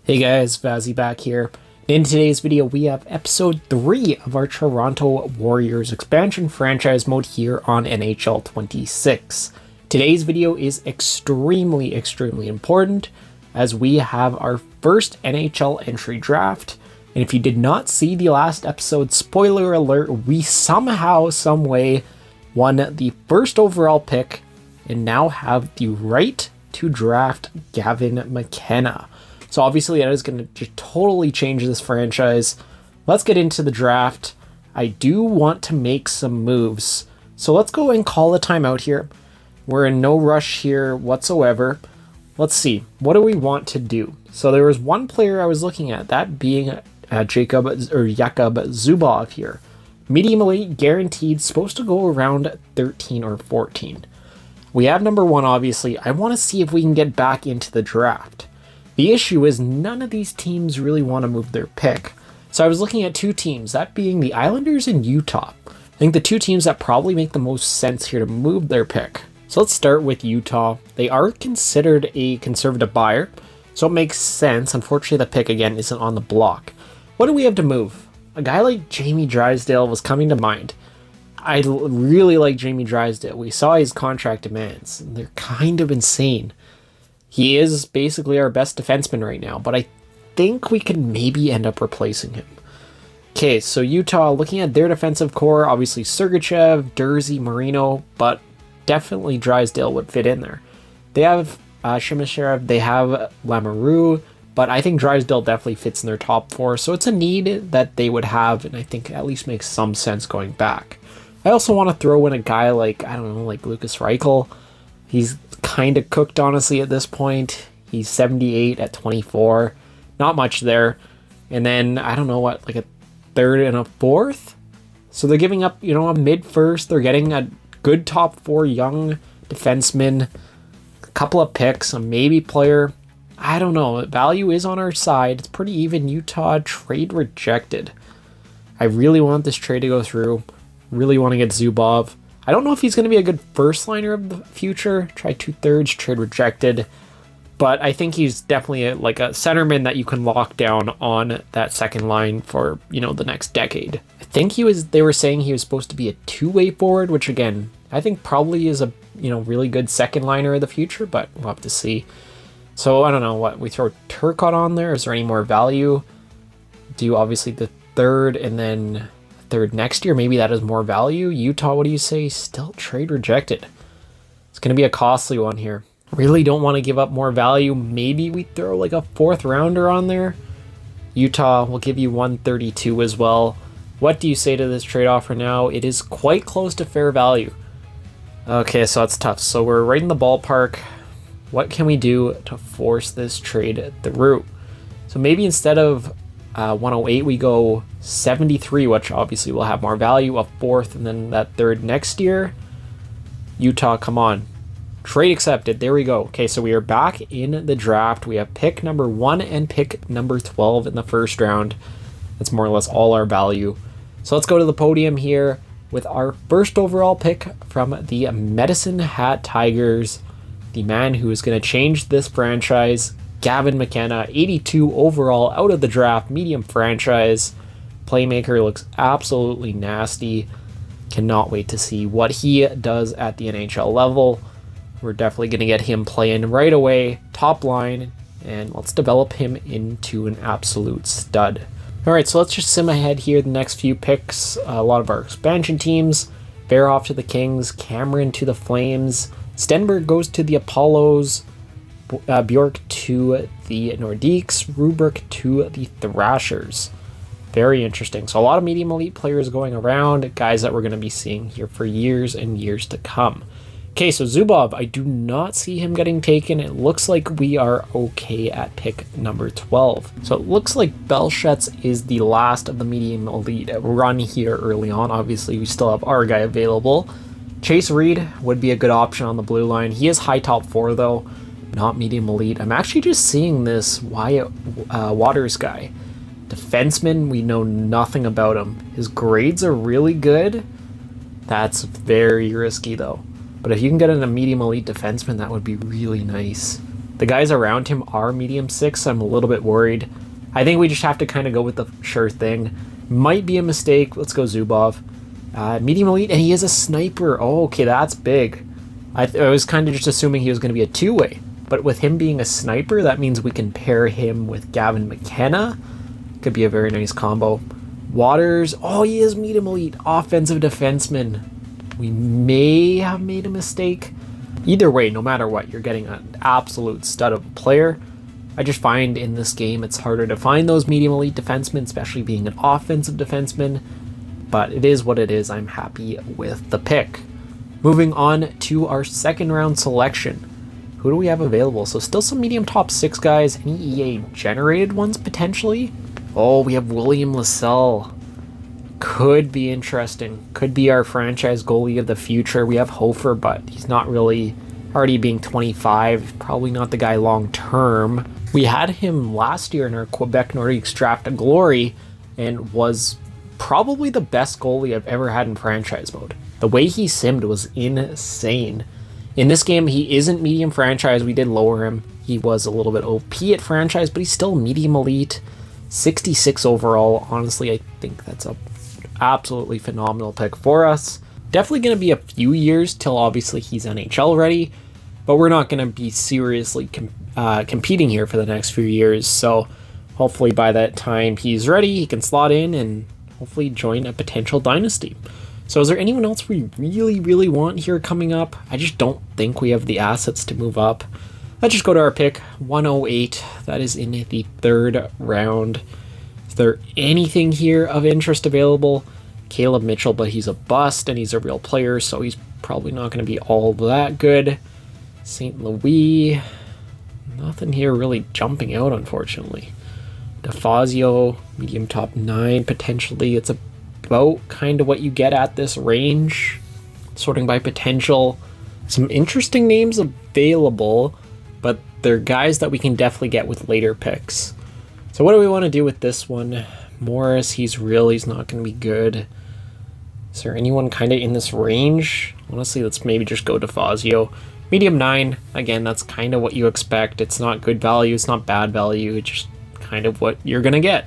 Hey guys, Vazzy back here. In today's video, we have episode 3 of our Toronto Warriors expansion franchise mode here on NHL 26. Today's video is extremely important as we have our first NHL entry draft. And if you did not see the last episode, spoiler alert, we somehow, someway won the first overall pick and now have the right to draft Gavin McKenna. So obviously that is going to totally change this franchise. Let's get into the draft. I do want to make some moves. So let's go and call a timeout here. We're in no rush here whatsoever. Let's see. What do we want to do? So there was one player I was looking at, that being Jakub Zubov here. Medium elite, guaranteed, supposed to go around 13 or 14. We have number 1, obviously. I want to see if we can get back into the draft. The issue is none of these teams really want to move their pick. So I was looking at 2 teams, that being the Islanders and Utah. I think the 2 teams that probably make the most sense here to move their pick. So let's start with Utah. They are considered a conservative buyer, so it makes sense. Unfortunately, the pick again isn't on the block. What do we have to move? A guy like Jamie Drysdale was coming to mind. I really like Jamie Drysdale. We saw his contract demands. They're kind of insane. He is basically our best defenseman right now, but I think we could maybe end up replacing him. Okay, so Utah, looking at their defensive core, obviously Sergachev, Durzi, Marino, but definitely Drysdale would fit in there. They have Shemishev, they have Lamoureux, but I think Drysdale definitely fits in their top 4, so it's a need that they would have, and I think at least makes some sense going back. I also want to throw in a guy like, I don't know, like Lucas Reichel. He's kind of cooked, honestly, at this point. He's 78 at 24. Not much there. And then, I don't know what, like a 3rd and a 4th? So they're giving up, a mid-first. They're getting a good top 4 young defenseman. A couple of picks, a maybe player. I don't know. Value is on our side. It's pretty even. Utah, trade rejected. I really want this trade to go through. Really want to get Zubov. I don't know if he's going to be a good first liner of the future. Try 2/3, trade rejected. But I think he's definitely a centerman that you can lock down on that second line for, the next decade. I think they were saying he was supposed to be a 2-way forward, which again, I think probably is a, really good second liner of the future, but we'll have to see. So I don't know what, we throw Turcotte on there. Is there any more value? Do obviously the 3rd and then 3rd next year, maybe that is more value. Utah, what do you say? Still trade rejected. It's going to be a costly one here. Really don't want to give up more value. Maybe we throw like a 4th rounder on there. Utah will give you 132 as well. What do you say to this trade offer now? It is quite close to fair value. Okay, so that's tough. So we're right in the ballpark. What can we do to force this trade through? So maybe instead of 108, we go 73, which obviously will have more value, a 4th, and then that 3rd next year. Utah, come on. Trade accepted. There we go. Okay, so we are back in the draft. We have pick number 1 and pick number 12 in the first round. That's more or less all our value. So let's go to the podium here with our first overall pick from the Medicine Hat Tigers. The man who is going to change this franchise, Gavin McKenna, 82 overall out of the draft, medium franchise. Playmaker, looks absolutely nasty. Cannot wait to see what he does at the NHL level. We're definitely going to get him playing right away, top line, and let's develop him into an absolute stud. Alright, so let's just sim ahead here the next few picks. A lot of our expansion teams. Verhoff to the Kings, Cameron to the Flames, Stenberg goes to the Apollos, Bjork to the Nordiques, Rubrick to the Thrashers. Very interesting. So a lot of medium elite players going around, guys that we're going to be seeing here for years and years to come. Okay, so Zubov, I do not see him getting taken. It looks like we are okay at pick number 12. So it looks like Belshets is the last of the medium elite run here early on. Obviously, we still have our guy available. Chase Reed would be a good option on the blue line. He is high top 4 though, not medium elite. I'm actually just seeing this Wyatt Waters guy. Defenseman, we know nothing about him. His grades are really good. That's very risky though. But if you can get in a medium elite defenseman, that would be really nice. The guys around him are medium 6, so I'm a little bit worried. I think we just have to kind of go with the sure thing. Might be a mistake. Let's go Zubov. Medium elite, and he is a sniper. Oh, okay, that's big. I was kind of just assuming he was going to be a two-way. But with him being a sniper, that means we can pair him with Gavin McKenna. Could be a very nice combo. Waters. Oh, he is medium elite. Offensive defenseman. We may have made a mistake. Either way, no matter what, you're getting an absolute stud of a player. I just find in this game it's harder to find those medium elite defensemen, especially being an offensive defenseman. But it is what it is. I'm happy with the pick. Moving on to our second round selection. Who do we have available? So still some medium top 6 guys. Any EA generated ones potentially? Oh, we have William Lassell. Could be interesting. Could be our franchise goalie of the future. We have Hofer, but he's not really, already being 25, probably not the guy long term. We had him last year in our Quebec Nordiques Draft of Glory and was probably the best goalie I've ever had in franchise mode. The way he simmed was insane. In this game, he isn't medium franchise. We did lower him. He was a little bit OP at franchise, but he's still medium elite. 66 overall. Honestly, I think that's a absolutely phenomenal pick for us. Definitely going to be a few years till obviously he's NHL ready, but we're not going to be seriously competing here for the next few years. So hopefully by that time he's ready, he can slot in and hopefully join a potential dynasty. So is there anyone else we really want here coming up? I just don't think we have the assets to move up. Let's just go to our pick, 108. That is in the third round. Is there anything here of interest available? Caleb Mitchell, but he's a bust and he's a real player, so he's probably not going to be all that good. St. Louis, nothing here really jumping out, unfortunately. DeFazio, medium top 9, potentially. It's about kind of what you get at this range, sorting by potential. Some interesting names available, but they're guys that we can definitely get with later picks. So what do we want to do with this one? Morris, he's not going to be good. Is there anyone kind of in this range? Honestly, let's maybe just go DeFazio. Medium 9, again, that's kind of what you expect. It's not good value, it's not bad value, it's just kind of what you're going to get.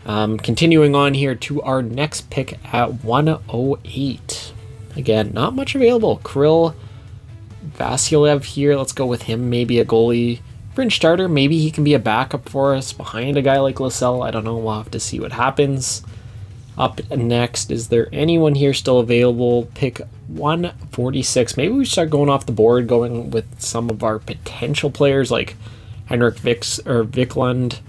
Continuing on here to our next pick at 108. Again, not much available. Kirill Vasilyev here, let's go with him, maybe a goalie. Fringe starter, maybe he can be a backup for us behind a guy like Lassell. I don't know, we'll have to see what happens. Up next, is there anyone here still available? Pick 146. Maybe we start going off the board, going with some of our potential players like Henrik Wiklund,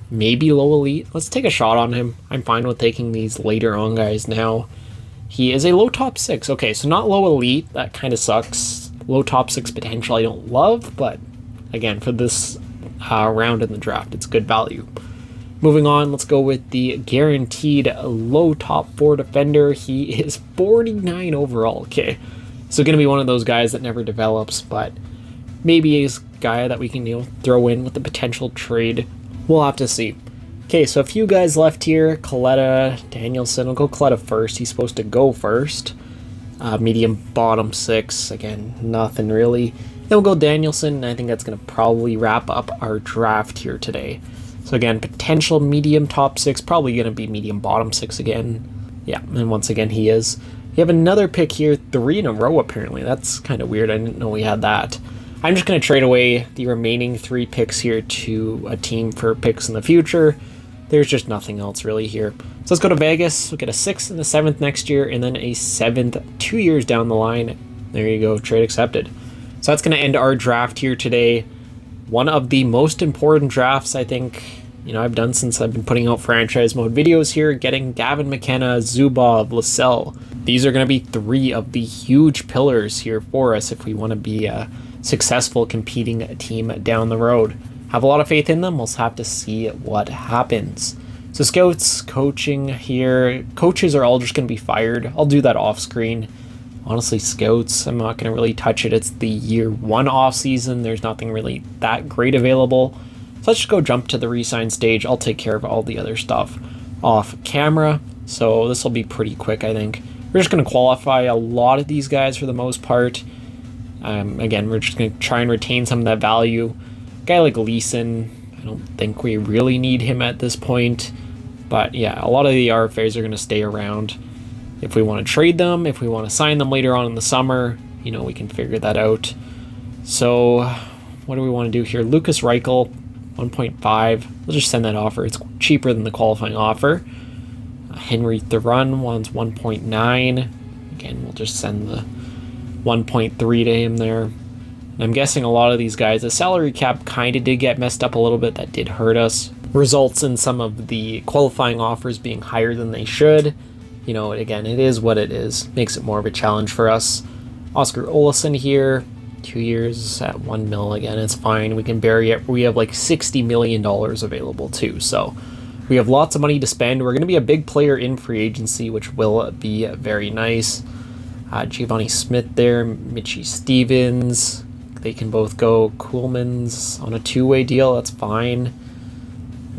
maybe low elite. Let's take a shot on him. I'm fine with taking these later on guys now. He is a low top 6. Okay, so not low elite. That kind of sucks. Low top 6 potential I don't love, but again, for this round in the draft, it's good value. Moving on, let's go with the guaranteed low top 4 defender. He is 49 overall. Okay, so going to be one of those guys that never develops, but maybe a guy that we can throw in with the potential trade. We'll have to see. Okay, so a few guys left here. Coletta, Danielson. We'll go Coletta first. He's supposed to go first. Medium bottom 6. Again, nothing really. Then we'll go Danielson, and I think that's going to probably wrap up our draft here today. So again, potential medium top 6, probably going to be medium bottom 6 again. Yeah, and once again he is. We have another pick here, 3 in a row apparently. That's kind of weird, I didn't know we had that. I'm just going to trade away the remaining 3 picks here to a team for picks in the future. There's just nothing else really here. So let's go to Vegas. We'll get a 6th and a 7th next year, and then a 7th 2 years down the line. There you go, trade accepted. So that's going to end our draft here today. One of the most important drafts I think I've done since I've been putting out franchise mode videos here, getting Gavin McKenna, Zubov, Lassell. These are going to be 3 of the huge pillars here for us if we want to be a successful competing team down the road. Have a lot of faith in them. We'll have to see what happens. So scouts, coaching here. Coaches are all just going to be fired. I'll do that off screen. Honestly, scouts, I'm not going to really touch it. It's the year 1 off season. There's nothing really that great available. So let's just go jump to the re-sign stage. I'll take care of all the other stuff off camera. So this will be pretty quick, I think. We're just going to qualify a lot of these guys for the most part. Again, we're just going to try and retain some of that value. Guy like Leeson, I don't think we really need him at this point. But yeah, a lot of the RFAs are going to stay around. If we want to trade them, if we want to sign them later on in the summer, you know, we can figure that out. So what do we want to do here? Lucas Reichel, 1.5. We'll just send that offer. It's cheaper than the qualifying offer. Henry Therun wants 1.9. Again, we'll just send the 1.3 to him there. And I'm guessing a lot of these guys, the salary cap kind of did get messed up a little bit. That did hurt us. Results in some of the qualifying offers being higher than they should. You know, again, it is what it is. Makes it more of a challenge for us. Oscar Olesen here, 2 years at 1 mil. Again, it's fine. We can bury it. We have like $60 million available too. So we have lots of money to spend. We're going to be a big player in free agency, which will be very nice. Giovanni Smith there, Mitchie Stevens. They can both go. Coolman's on a two-way deal. That's fine.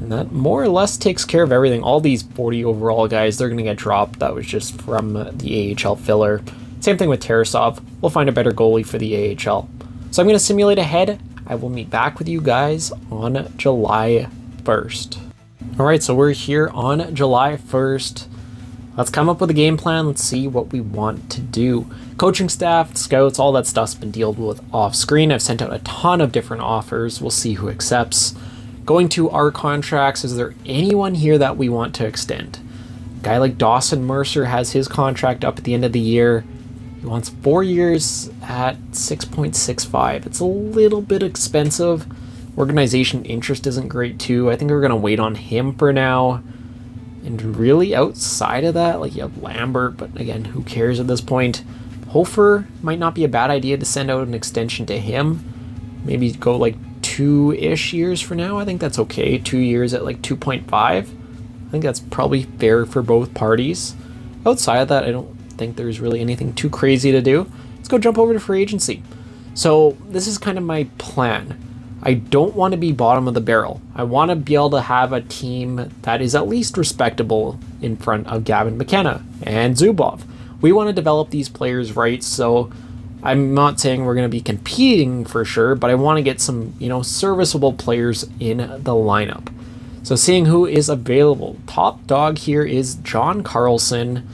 And that more or less takes care of everything. All these 40 overall guys, they're going to get dropped. That was just from the AHL filler. Same thing with Tarasov. We'll find a better goalie for the AHL. So I'm going to simulate ahead. I will meet back with you guys on July 1st. All right, so we're here on July 1st. Let's come up with a game plan. Let's see what we want to do. Coaching staff, scouts, all that stuff's been dealt with off screen. I've sent out a ton of different offers. We'll see who accepts. Going to our contracts, is there anyone here that we want to extend? A guy like Dawson Mercer has his contract up at the end of the year. He wants 4 years at 6.65. It's a little bit expensive. Organization interest isn't great too. I think we're going to wait on him for now. And really outside of that, like you have Lambert, but again, who cares at this point? Hofer might not be a bad idea to send out an extension to him. Maybe go like 2-ish years for now. I think that's okay. 2 years at like 2.5. I think that's probably fair for both parties. Outside of that, I don't think there's really anything too crazy to do. Let's go jump over to free agency. So this is kind of my plan. I don't want to be bottom of the barrel. I want to be able to have a team that is at least respectable in front of Gavin McKenna and Zubov. We want to develop these players right, so I'm not saying we're going to be competing for sure, but I want to get some, you know, serviceable players in the lineup. So seeing who is available. Top dog here is John Carlson.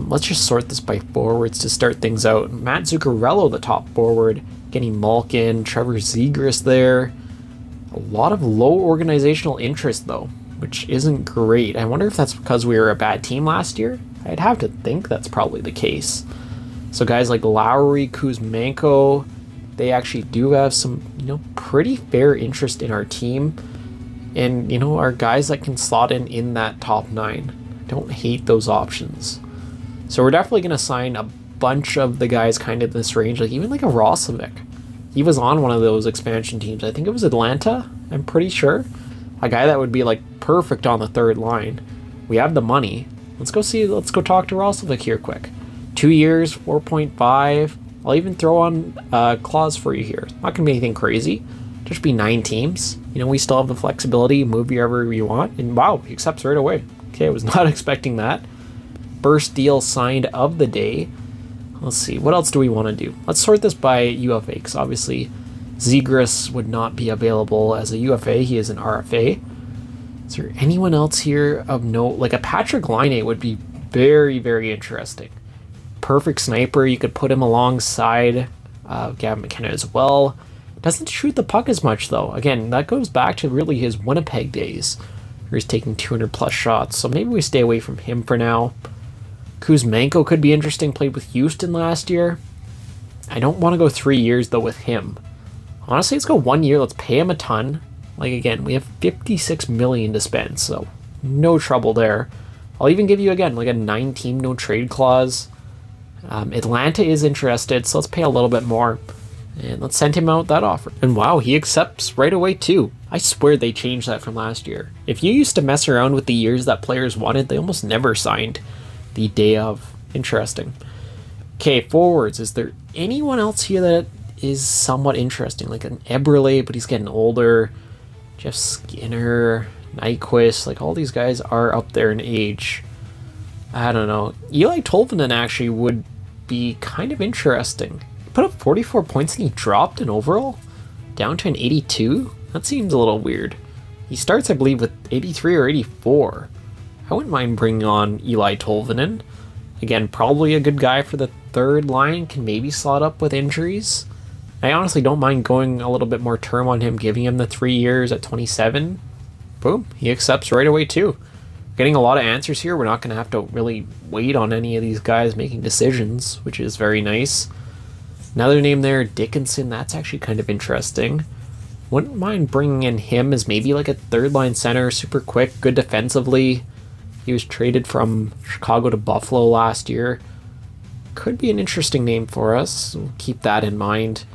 Let's just sort this by forwards to start things out. Matt Zuccarello, the top forward. Kenny Malkin, Trevor Zegras there. A lot of low organizational interest though, which isn't great. I wonder if that's because we were a bad team last year. I'd have to think that's probably the case. So guys like Lowry, Kuzmenko, they actually do have some, you know, pretty fair interest in our team. And, you know, our guys that can slot in that top 9. Don't hate those options. So we're definitely going to sign a bunch of the guys kind of in this range, like even like a Roslovic. He was on one of those expansion teams. I think it was Atlanta, I'm pretty sure. A guy that would be like perfect on the third line. We have the money. Let's go talk to Roslovic here quick. 2 years, 4.5. I'll even throw on a clause for you here. Not going to be anything crazy. Just be 9 teams. You know, we still have the flexibility, move wherever you want. And wow, he accepts right away. Okay, I was not expecting that. First deal signed of the day. Let's see, what else do we want to do? Let's sort this by UFA, because obviously Zegras would not be available as a UFA. He is an RFA. Is there anyone else here of note? Like a Patrick Laine would be very, very interesting. Perfect sniper. You could put him alongside Gavin McKenna as well. Doesn't shoot the puck as much, though. Again, that goes back to really his Winnipeg days, where he's taking 200-plus shots. So maybe we stay away from him for now. Kuzmenko could be interesting. Played with Houston last year. I don't want to go 3 years, though, with him. Honestly, let's go 1 year. Let's pay him a ton. Like, again, we have $56 million to spend, so no trouble there. I'll even give you, again, like a 9-team no-trade clause. Atlanta is interested, so let's pay a little bit more. And let's send him out that offer. And wow, he accepts right away, too. I swear they changed that from last year. If you used to mess around with the years that players wanted, they almost never signed the day of. Interesting. Okay, forwards. Is there anyone else here that is somewhat interesting? Like an Eberle, but he's getting older. Jeff Skinner, Nyquist. Like all these guys are up there in age. I don't know. Eli Tolvanen actually would be kind of interesting. He put up 44 points and he dropped an overall? down to an 82? That seems a little weird. He starts, I believe, with 83 or 84. I wouldn't mind bringing on Eli Tolvanen. Again, probably a good guy for the third line, can maybe slot up with injuries. I honestly don't mind going a little bit more term on him, giving him the 3 years at 27. Boom, he accepts right away too. Getting a lot of answers here. We're not going to have to really wait on any of these guys making decisions, which is very nice. Another name there, Dickinson, that's actually kind of interesting. Wouldn't mind bringing in him as maybe like a third line center, super quick, good defensively. He was traded from Chicago to Buffalo last year. Could be an interesting name for us. We'll keep that in mind.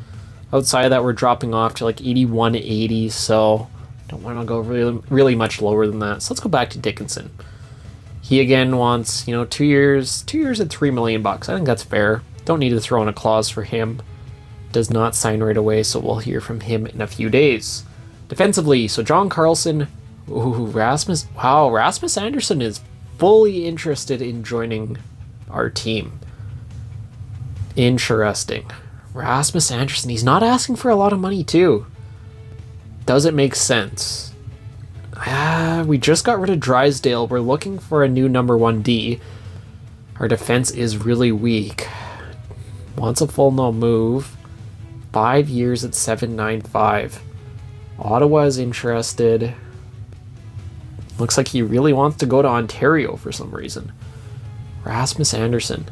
Outside of that, we're dropping off to like 81, 80, so don't want to go really much lower than that. So let's go back to Dickinson. He again wants, 2 years at $3 million. I think that's fair. Don't need to throw in a clause for him. Does not sign right away, so we'll hear from him in a few days. Defensively, so John Carlson, Rasmus Andersson is fully interested in joining our team. Interesting. Rasmus Andersson, he's not asking for a lot of money too. Does it make sense? We just got rid of Drysdale. We're looking for a new number 1D. Our defense is really weak. Wants a full no move. 5 years at 7.95. Ottawa is interested. Looks like he really wants to go to Ontario for some reason. Rasmus Andersson.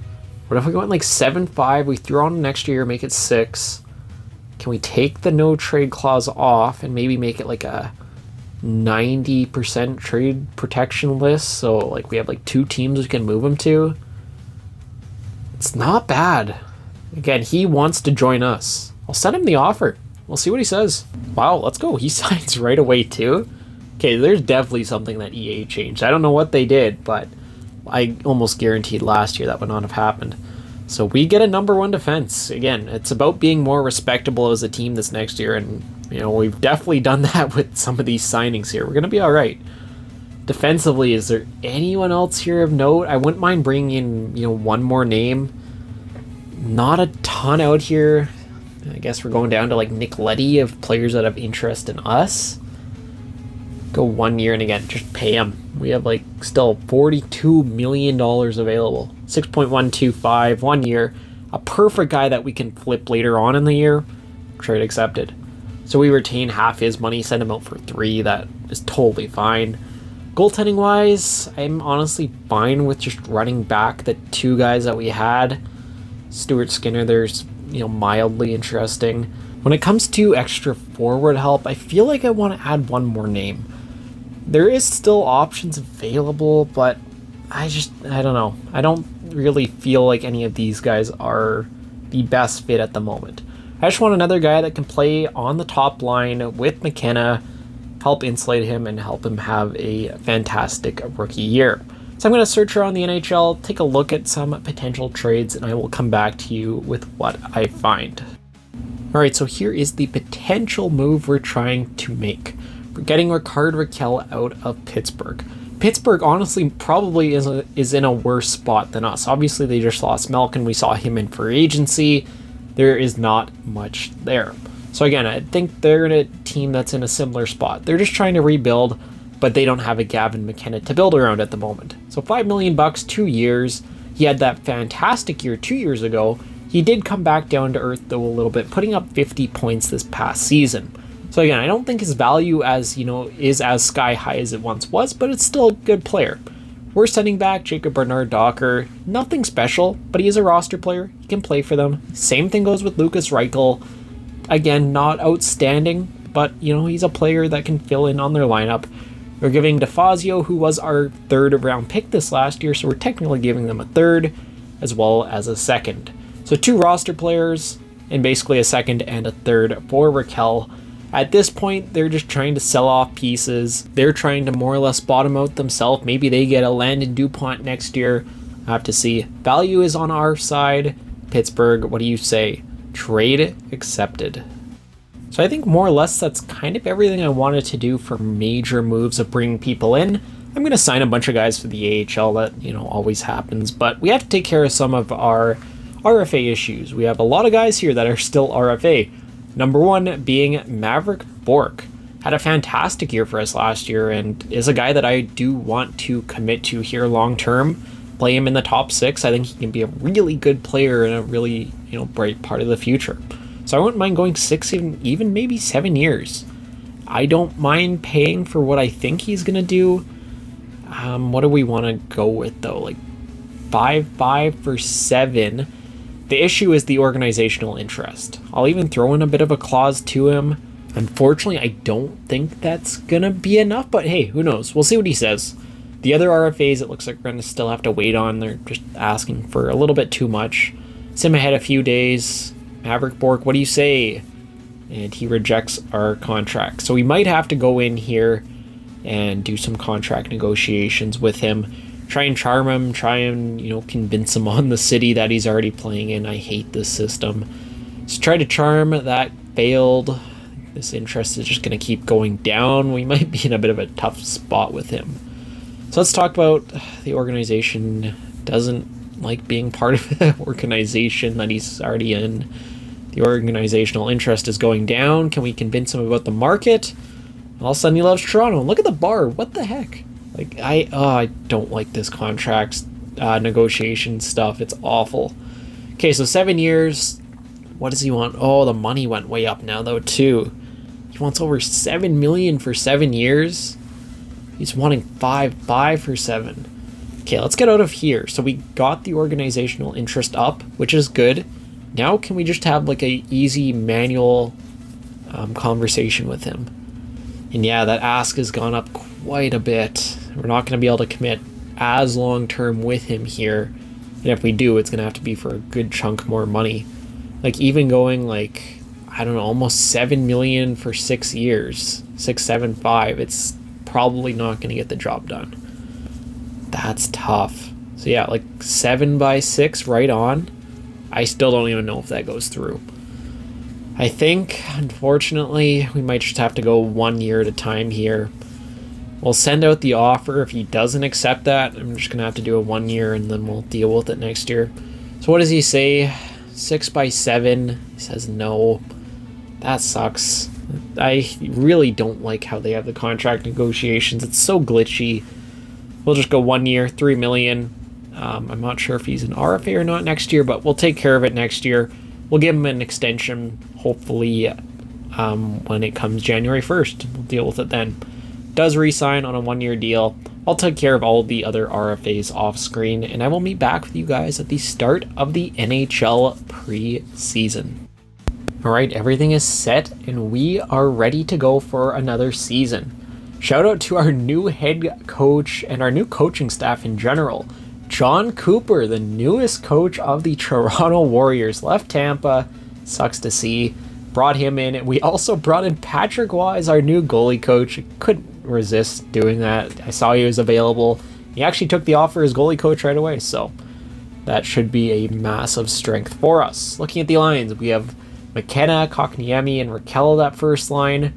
What if we went like 7.5? We throw on next year, make it 6. Can we take the no trade clause off and maybe make it like a 90% trade protection list? So like we have like 2 teams we can move him to. It's not bad. Again, he wants to join us. I'll send him the offer. We'll see what he says. Wow, let's go. He signs right away too. Okay, there's definitely something that EA changed. I don't know what they did, but I almost guaranteed last year that would not have happened. So we get a number 1 defense. Again, it's about being more respectable as a team this next year, and we've definitely done that with some of these signings here. We're going to be all right. Defensively, is there anyone else here of note? I wouldn't mind bringing in, one more name. Not a ton out here. I guess we're going down to like Nick Leddy of players that have interest in us. Go 1 year and again, just pay him. We have like still $42 million available. 6.125, 1 year. A perfect guy that we can flip later on in the year. Trade accepted. So we retain half his money, send him out for 3. That is totally fine. Goaltending wise, I'm honestly fine with just running back the 2 guys that we had. Stuart Skinner, there's mildly interesting. When it comes to extra forward help, I feel like I want to add one more name. There is still options available, but I don't know. I don't really feel like any of these guys are the best fit at the moment. I just want another guy that can play on the top line with McKenna, help insulate him, and help him have a fantastic rookie year. So I'm going to search around the NHL, take a look at some potential trades, and I will come back to you with what I find. Alright, so here is the potential move we're trying to make. We're getting Rickard Rakell out of Pittsburgh. Pittsburgh honestly probably is in a worse spot than us. Obviously they just lost Malkin, we saw him in free agency. There is not much there. So again, I think they're a team that's in a similar spot. They're just trying to rebuild, but they don't have a Gavin McKenna to build around at the moment. So $5 million, 2 years. He had that fantastic year 2 years ago. He did come back down to earth though a little bit, putting up 50 points this past season. So again, I don't think his value is as sky high as it once was, but it's still a good player. We're sending back Jacob Bernard-Docker. Nothing special, but he is a roster player. He can play for them. Same thing goes with Lukas Reichel. Again, not outstanding, but he's a player that can fill in on their lineup. We're giving DeFazio, who was our 3rd round pick this last year, so we're technically giving them a 3rd as well as a 2nd. So 2 roster players and basically a 2nd and a 3rd for Rakell. At this point, they're just trying to sell off pieces. They're trying to more or less bottom out themselves. Maybe they get a Landon DuPont next year. I have to see. Value is on our side. Pittsburgh, what do you say? Trade accepted. So I think more or less that's kind of everything I wanted to do for major moves of bringing people in. I'm going to sign a bunch of guys for the AHL. That, always happens. But we have to take care of some of our RFA issues. We have a lot of guys here that are still RFA. Number one being Maverick Bourque. Had a fantastic year for us last year and is a guy that I do want to commit to here long term. Play him in the top 6. I think he can be a really good player and a really, bright part of the future. So I wouldn't mind going 6, even maybe 7 years. I don't mind paying for what I think he's going to do. What do we want to go with though? Like 5 for 7. The issue is the organizational interest. I'll even throw in a bit of a clause to him. Unfortunately, I don't think that's going to be enough, but hey, who knows? We'll see what he says. The other RFAs, it looks like we're going to still have to wait on. They're just asking for a little bit too much. Sim ahead a few days. Maverick Bourque, what do you say? And he rejects our contract. So we might have to go in here and do some contract negotiations with him. Try and charm him, try and, convince him on the city that he's already playing in. I hate this system. So try to charm, that failed. This interest is just going to keep going down. We might be in a bit of a tough spot with him. So let's talk about the organization. Doesn't like being part of the organization that he's already in. The organizational interest is going down. Can we convince him about the market? All of a sudden he loves Toronto. Look at the bar. What the heck? Like, I don't like this contract negotiation stuff. It's awful. Okay, so 7 years. What does he want? Oh, the money went way up now, though, too. He wants over $7 million for 7 years. He's wanting 5 for 7. Okay, let's get out of here. So we got the organizational interest up, which is good. Now can we just have like a easy manual conversation with him? And yeah, that ask has gone up quite a bit. We're not going to be able to commit as long term with him here. And if we do, it's going to have to be for a good chunk more money. Like even going like, I don't know, almost 7 million for 6 years, 6, 7, 5. It's probably not going to get the job done. That's tough. So yeah, like 7 by 6 right on. I still don't even know if that goes through. I think, unfortunately, we might just have to go 1 year at a time here. We'll send out the offer. If he doesn't accept that, I'm just going to have to do a 1 year and then we'll deal with it next year. So what does he say? 6 by 7. He says no. That sucks. I really don't like how they have the contract negotiations. It's so glitchy. We'll just go 1 year, 3 million. I'm not sure if he's an RFA or not next year, but we'll take care of it next year. We'll give him an extension, hopefully, when it comes January 1st. We'll deal with it then. Does re-sign on a 1 year deal. I'll take care of all the other RFAs off screen, and I will meet back with you guys at the start of the NHL preseason. Alright, everything is set, and we are ready to go for another season. Shout out to our new head coach and our new coaching staff in general. Jon Cooper, the newest coach of the Toronto Warriors, left Tampa. Sucks to see. Brought him in, and we also brought in Patrick Waugh as our new goalie coach. Couldn't resist doing that. I saw he was available. He actually took the offer as goalie coach right away, so that should be a massive strength for us. Looking at the lines, we have McKenna, Kotkaniemi, and Raquel that first line.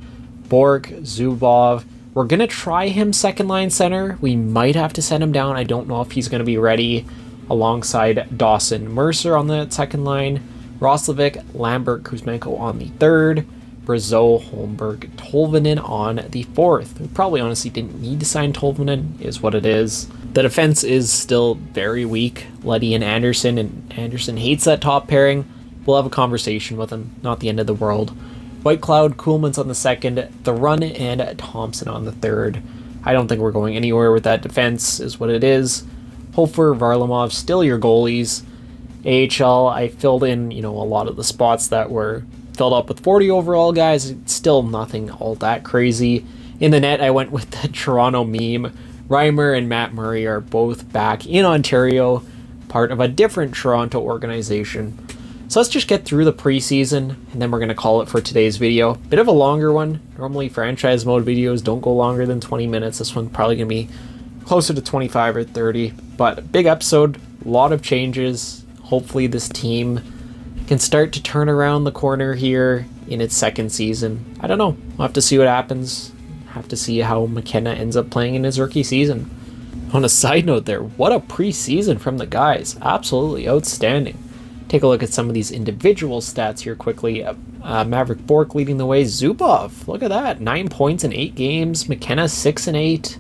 Bourque, Zubov. We're going to try him second line center. We might have to send him down. I don't know if he's going to be ready. Alongside Dawson Mercer on the second line. Roslovic, Lambert, Kuzmenko on the third. Brazeau, Holmberg, Tolvanen on the fourth. We probably honestly didn't need to sign Tolvanen, is what it is. The defense is still very weak. Leddy and Anderson hates that top pairing. We'll have a conversation with him. Not the end of the world. Whitecloud, Kuhlman's on the second, Thrun and Thompson on the third. I don't think we're going anywhere with that defense, is what it is. Hofer, Varlamov, still your goalies. AHL, I filled in, a lot of the spots that were filled up with 40 overall guys. It's still nothing all that crazy. In the net, I went with the Toronto meme. Reimer and Matt Murray are both back in Ontario, part of a different Toronto organization. So let's just get through the preseason, and then we're going to call it for today's video. Bit of a longer one. Normally franchise mode videos don't go longer than 20 minutes. This one's probably going to be closer to 25 or 30. But big episode, a lot of changes. Hopefully this team can start to turn around the corner here in its second season. I don't know. We'll have to see what happens. Have to see how McKenna ends up playing in his rookie season. On a side note there, what a preseason from the guys. Absolutely outstanding. Take a look at some of these individual stats here quickly. Maverick Bork leading the way. Zubov, look at that. 9 points in 8 games. McKenna 6 and 8.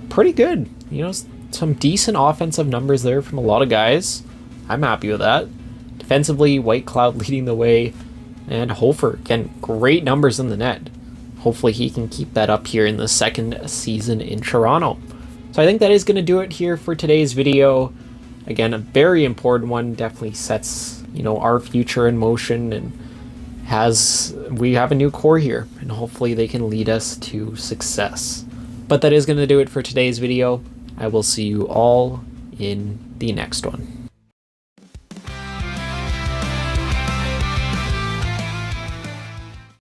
Pretty good. You know, some decent offensive numbers there from a lot of guys. I'm happy with that. Defensively, White Cloud leading the way. And Hofer, again, great numbers in the net. Hopefully he can keep that up here in the second season in Toronto. So I think that is going to do it here for today's video. Again, a very important one. Definitely sets, you know, our future in motion, and we have a new core here, and hopefully they can lead us to success. But that is going to do it for today's video. I will see you all in the next one.